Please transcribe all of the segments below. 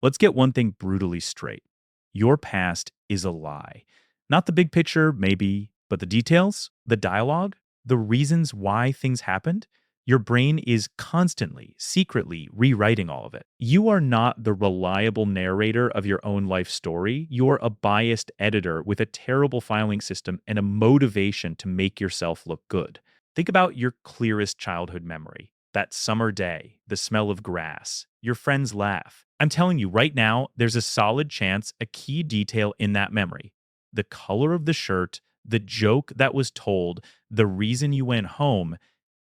Let's get one thing brutally straight. Your past is a lie. Not the big picture, maybe, but the details, the dialogue, the reasons why things happened. Your brain is constantly, secretly rewriting all of it. You are not the reliable narrator of your own life story. You're a biased editor with a terrible filing system and a motivation to make yourself look good. Think about your clearest childhood memory. That summer day, the smell of grass, your friend's laugh. I'm telling you right now, there's a solid chance a key detail in that memory, the color of the shirt, the joke that was told, the reason you went home,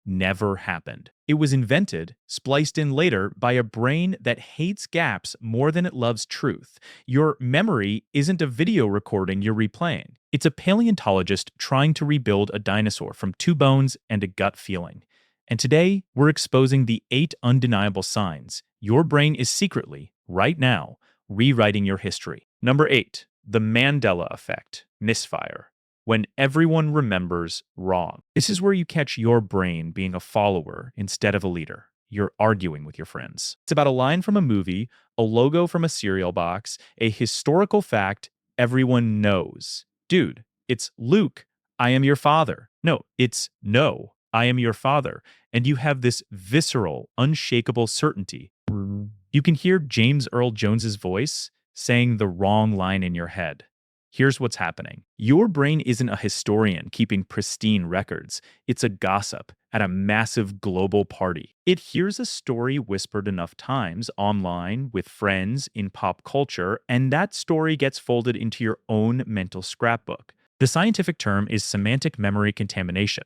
never happened. It was invented, spliced in later by a brain that hates gaps more than it loves truth. Your memory isn't a video recording you're replaying. It's a paleontologist trying to rebuild a dinosaur from two bones and a gut feeling. And today, we're exposing the 8 undeniable signs your brain is secretly, right now, rewriting your history. Number 8, the Mandela effect, misfire. When everyone remembers wrong. This is where you catch your brain being a follower instead of a leader. You're arguing with your friends. It's about a line from a movie, a logo from a cereal box, a historical fact everyone knows. Dude, it's Luke, I am your father. No, it's no, I am your father. And you have this visceral, unshakable certainty. You can hear James Earl Jones's voice saying the wrong line in your head. Here's what's happening. Your brain isn't a historian keeping pristine records. It's a gossip at a massive global party. It hears a story whispered enough times online, with friends, in pop culture, and that story gets folded into your own mental scrapbook. The scientific term is semantic memory contamination.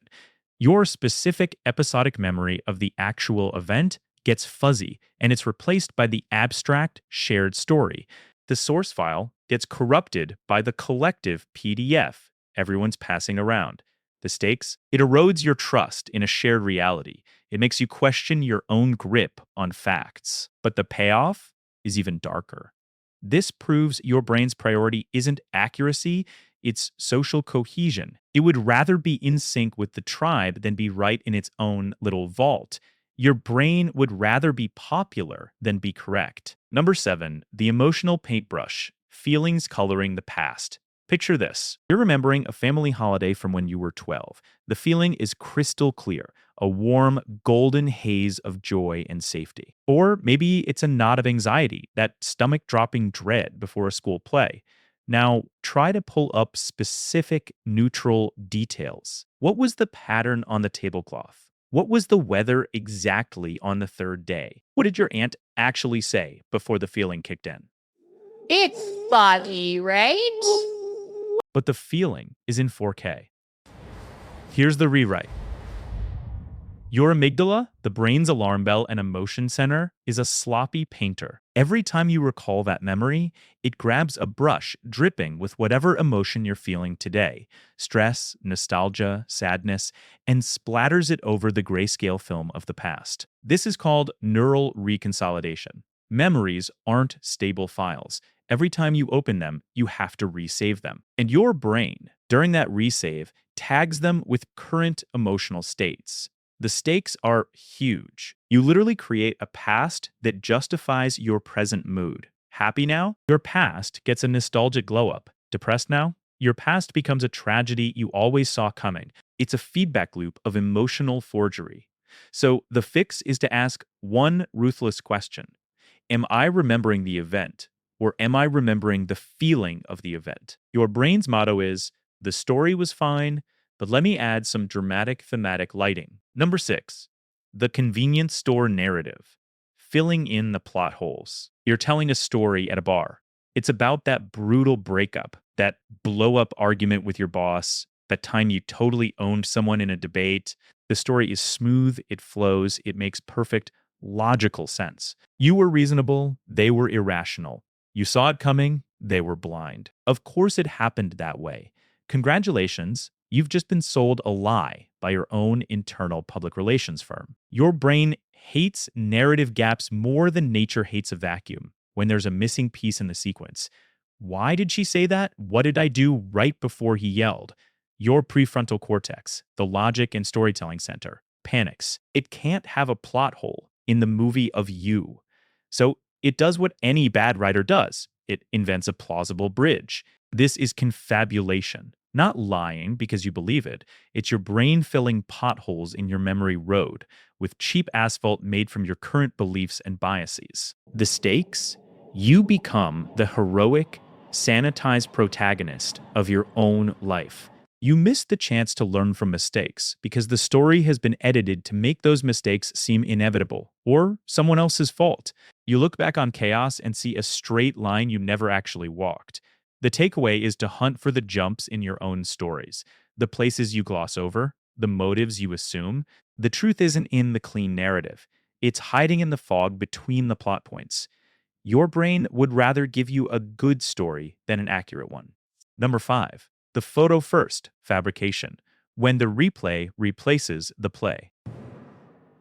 Your specific episodic memory of the actual event gets fuzzy, and it's replaced by the abstract, shared story. The source file gets corrupted by the collective PDF everyone's passing around. The stakes? It erodes your trust in a shared reality. It makes you question your own grip on facts. But the payoff is even darker. This proves your brain's priority isn't accuracy, it's social cohesion. It would rather be in sync with the tribe than be right in its own little vault. Your brain would rather be popular than be correct. Number 7, the emotional paintbrush, feelings coloring the past. Picture this. You're remembering a family holiday from when you were 12. The feeling is crystal clear, a warm, golden haze of joy and safety. Or maybe it's a knot of anxiety, that stomach-dropping dread before a school play. Now, try to pull up specific neutral details. What was the pattern on the tablecloth? What was the weather exactly on the third day? What did your aunt actually say before the feeling kicked in? It's foggy, right? But the feeling is in 4K. Here's the rewrite. Your amygdala, the brain's alarm bell and emotion center, is a sloppy painter. Every time you recall that memory, it grabs a brush dripping with whatever emotion you're feeling today, stress, nostalgia, sadness, and splatters it over the grayscale film of the past. This is called neural reconsolidation. Memories aren't stable files. Every time you open them, you have to resave them. And your brain, during that resave, tags them with current emotional states. The stakes are huge. You literally create a past that justifies your present mood. Happy now? Your past gets a nostalgic glow up. Depressed now? Your past becomes a tragedy you always saw coming. It's a feedback loop of emotional forgery. So the fix is to ask one ruthless question. Am I remembering the event, or am I remembering the feeling of the event? Your brain's motto is, the story was fine, but let me add some dramatic thematic lighting. Number 6, the convenience store narrative, filling in the plot holes. You're telling a story at a bar. It's about that brutal breakup, that blow-up argument with your boss, that time you totally owned someone in a debate. The story is smooth, it flows, it makes perfect, logical sense. You were reasonable, they were irrational. You saw it coming, they were blind. Of course it happened that way. Congratulations, you've just been sold a lie by your own internal public relations firm. Your brain hates narrative gaps more than nature hates a vacuum when there's a missing piece in the sequence. Why did she say that? What did I do right before he yelled? Your prefrontal cortex, the logic and storytelling center, panics. It can't have a plot hole in the movie of you. So It does what any bad writer does. It invents a plausible bridge. This is confabulation, not lying because you believe it. It's your brain filling potholes in your memory road with cheap asphalt made from your current beliefs and biases. The stakes? You become the heroic, sanitized protagonist of your own life. You miss the chance to learn from mistakes because the story has been edited to make those mistakes seem inevitable or someone else's fault. You look back on chaos and see a straight line you never actually walked. The takeaway is to hunt for the jumps in your own stories, the places you gloss over, the motives you assume. The truth isn't in the clean narrative, it's hiding in the fog between the plot points. Your brain would rather give you a good story than an accurate one. Number 5, the photo first fabrication, when the replay replaces the play.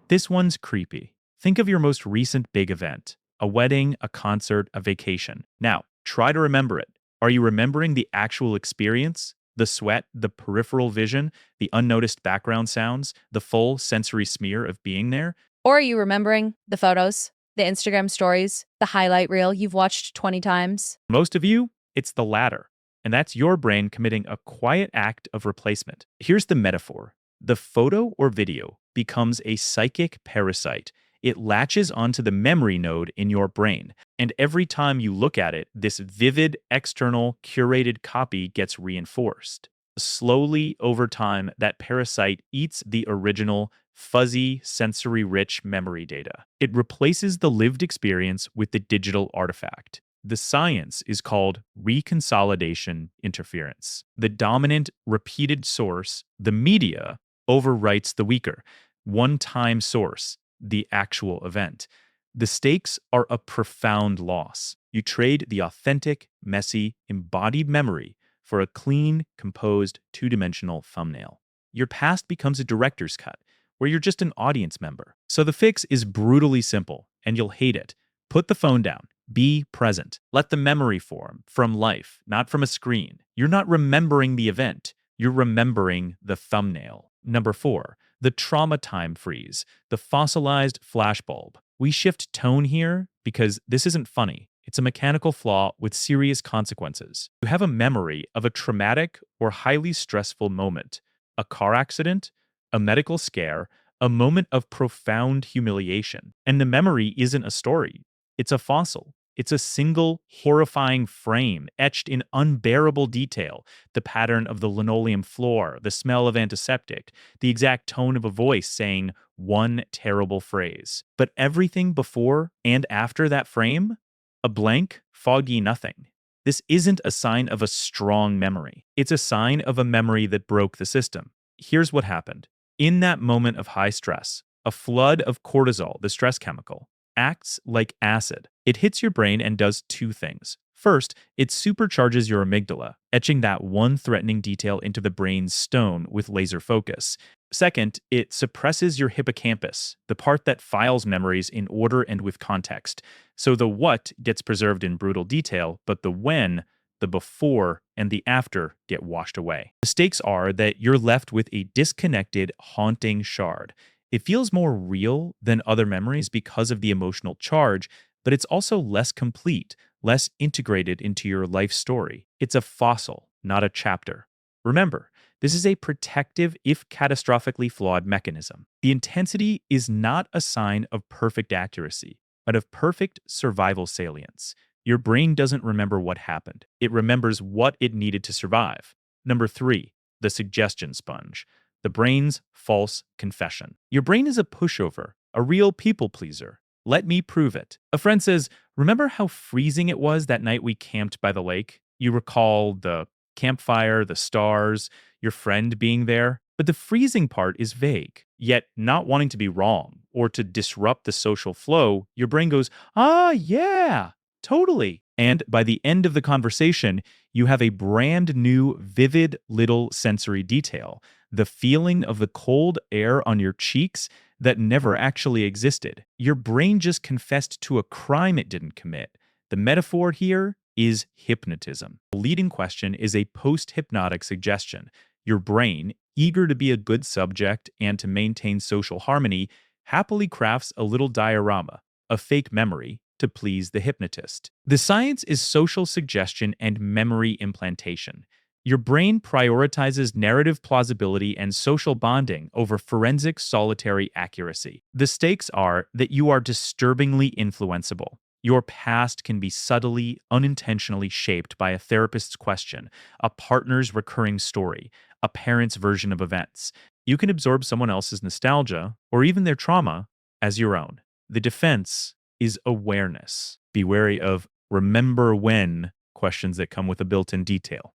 This one's creepy. Think of your most recent big event, a wedding, a concert, a vacation. Now, try to remember it. Are you remembering the actual experience? The sweat, the peripheral vision, the unnoticed background sounds, the full sensory smear of being there? Or are you remembering the photos, the Instagram stories, the highlight reel you've watched 20 times? Most of you, it's the latter. And that's your brain committing a quiet act of replacement. Here's the metaphor: the photo or video becomes a psychic parasite. It latches onto the memory node in your brain. And every time you look at it, this vivid, external, curated copy gets reinforced. Slowly, over time, that parasite eats the original, fuzzy, sensory rich memory data. It replaces the lived experience with the digital artifact. The science is called reconsolidation interference. The dominant, repeated source, the media, overwrites the weaker, one time source, the actual event. The stakes are a profound loss. You trade the authentic, messy, embodied memory for a clean, composed, two-dimensional thumbnail. Your past becomes a director's cut, where you're just an audience member. So the fix is brutally simple, and you'll hate it. Put the phone down. Be present. Let the memory form from life, not from a screen. You're not remembering the event. You're remembering the thumbnail. Number 4, the trauma time freeze, the fossilized flashbulb. We shift tone here because this isn't funny. It's a mechanical flaw with serious consequences. You have a memory of a traumatic or highly stressful moment, a car accident, a medical scare, a moment of profound humiliation. And the memory isn't a story. It's a fossil. It's a single, horrifying frame etched in unbearable detail. The pattern of the linoleum floor, the smell of antiseptic, the exact tone of a voice saying one terrible phrase. But everything before and after that frame? A blank, foggy nothing. This isn't a sign of a strong memory. It's a sign of a memory that broke the system. Here's what happened. In that moment of high stress, a flood of cortisol, the stress chemical, acts like acid. It hits your brain and does 2 things. First, it supercharges your amygdala, etching that one threatening detail into the brain's stone with laser focus. Second, it suppresses your hippocampus, the part that files memories in order and with context. So the what gets preserved in brutal detail, but the when, the before, and the after get washed away. The stakes are that you're left with a disconnected, haunting shard. It feels more real than other memories because of the emotional charge, but it's also less complete, less integrated into your life story. It's a fossil, not a chapter. Remember, this is a protective, if catastrophically flawed, mechanism. The intensity is not a sign of perfect accuracy, but of perfect survival salience. Your brain doesn't remember what happened. It remembers what it needed to survive. Number 3, the suggestion sponge. The brain's false confession. Your brain is a pushover, a real people pleaser. Let me prove it. A friend says, "Remember how freezing it was that night we camped by the lake?" You recall the campfire, the stars, your friend being there. But the freezing part is vague. Yet, not wanting to be wrong or to disrupt the social flow, your brain goes, "Ah, yeah, totally." And by the end of the conversation, you have a brand new, vivid little sensory detail. The feeling of the cold air on your cheeks that never actually existed. Your brain just confessed to a crime it didn't commit. The metaphor here is hypnotism. The leading question is a post-hypnotic suggestion. Your brain, eager to be a good subject and to maintain social harmony, happily crafts a little diorama, a fake memory, to please the hypnotist. The science is social suggestion and memory implantation. Your brain prioritizes narrative plausibility and social bonding over forensic solitary accuracy. The stakes are that you are disturbingly influenceable. Your past can be subtly, unintentionally shaped by a therapist's question, a partner's recurring story, a parent's version of events. You can absorb someone else's nostalgia, or even their trauma, as your own. The defense is awareness. Be wary of remember when questions that come with a built-in detail.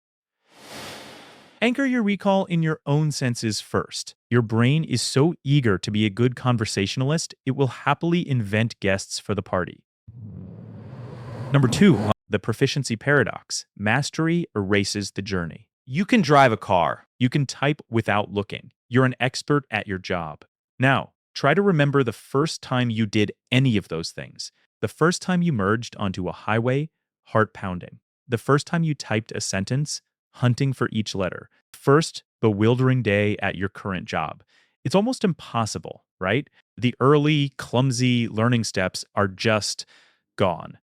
Anchor your recall in your own senses first. Your brain is so eager to be a good conversationalist, it will happily invent guests for the party. Number 2, the proficiency paradox. Mastery erases the journey. You can drive a car. You can type without looking. You're an expert at your job. Now, try to remember the first time you did any of those things. The first time you merged onto a highway, heart pounding. The first time you typed a sentence, hunting for each letter. First bewildering day at your current job. It's almost impossible, right? The early, clumsy learning steps are just gone.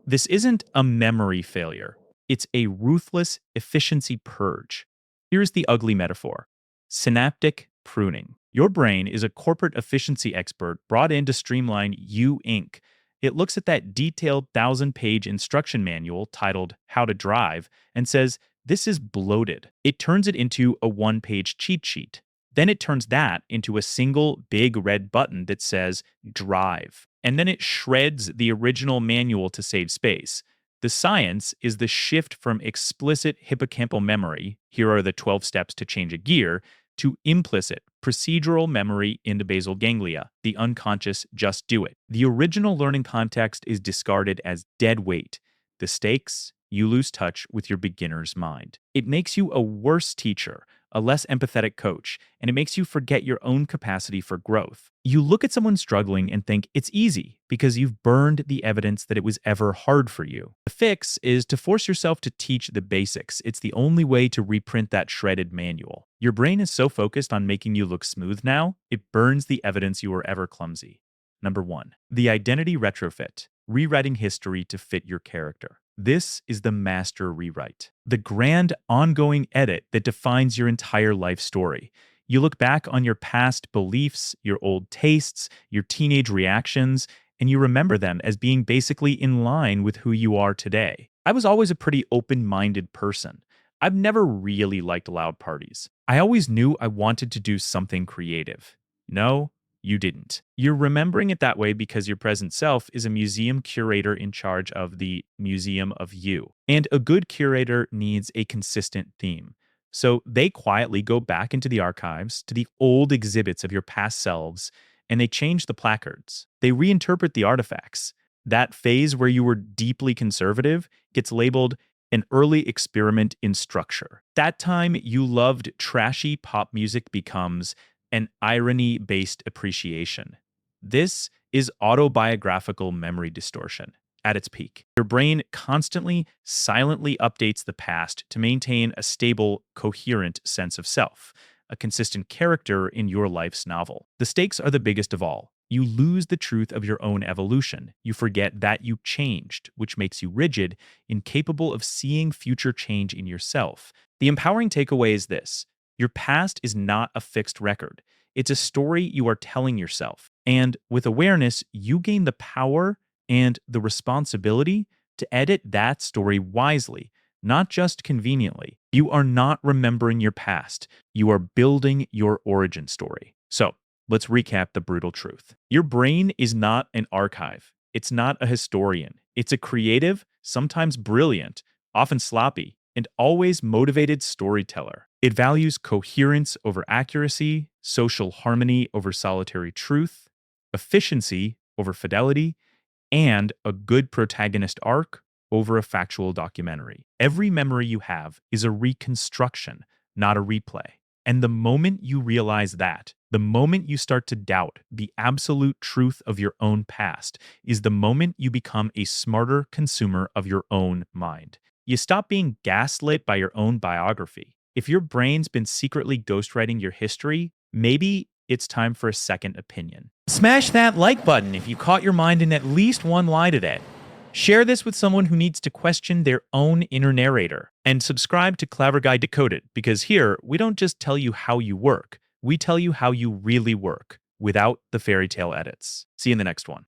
This isn't a memory failure. It's a ruthless efficiency purge. Here's the ugly metaphor: synaptic pruning. Your brain is a corporate efficiency expert brought in to streamline you, Inc. It looks at that detailed 1,000-page instruction manual titled How to Drive and says, this is bloated. It turns it into a one-page cheat sheet. Then it turns that into a single big red button that says Drive. And then it shreds the original manual to save space. The science is the shift from explicit hippocampal memory, here are the 12 steps to change a gear, to implicit, procedural memory in the basal ganglia, the unconscious just do it. The original learning context is discarded as dead weight. The stakes, you lose touch with your beginner's mind. It makes you a worse teacher, a less empathetic coach, and it makes you forget your own capacity for growth. You look at someone struggling and think it's easy because you've burned the evidence that it was ever hard for you. The fix is to force yourself to teach the basics. It's the only way to reprint that shredded manual. Your brain is so focused on making you look smooth now, it burns the evidence you were ever clumsy. Number 1, the identity retrofit, rewriting history to fit your character. This is the master rewrite, the grand ongoing edit that defines your entire life story. You look back on your past beliefs, your old tastes, your teenage reactions, and you remember them as being basically in line with who you are today. I was always a pretty open-minded person. I've never really liked loud parties. I always knew I wanted to do something creative. No, you didn't. You're remembering it that way because your present self is a museum curator in charge of the museum of you. And a good curator needs a consistent theme. So they quietly go back into the archives to the old exhibits of your past selves, and they change the placards. They reinterpret the artifacts. That phase where you were deeply conservative gets labeled an early experiment in structure. That time you loved trashy pop music becomes an irony-based appreciation. This is autobiographical memory distortion at its peak. Your brain constantly, silently updates the past to maintain a stable, coherent sense of self, a consistent character in your life's novel. The stakes are the biggest of all. You lose the truth of your own evolution. You forget that you changed, which makes you rigid, incapable of seeing future change in yourself. The empowering takeaway is this: your past is not a fixed record. It's a story you are telling yourself. And with awareness, you gain the power and the responsibility to edit that story wisely, not just conveniently. You are not remembering your past. You are building your origin story. So, let's recap the brutal truth. Your brain is not an archive. It's not a historian. It's a creative, sometimes brilliant, often sloppy, and always motivated storyteller. It values coherence over accuracy, social harmony over solitary truth, efficiency over fidelity, and a good protagonist arc over a factual documentary. Every memory you have is a reconstruction, not a replay. And the moment you realize that, the moment you start to doubt the absolute truth of your own past, is the moment you become a smarter consumer of your own mind. You stop being gaslit by your own biography. If your brain's been secretly ghostwriting your history, maybe it's time for a second opinion. Smash that like button if you caught your mind in at least one lie today. Share this with someone who needs to question their own inner narrator. And subscribe to Clever Guy Decoded, because here we don't just tell you how you work, we tell you how you really work without the fairy tale edits. See you in the next one.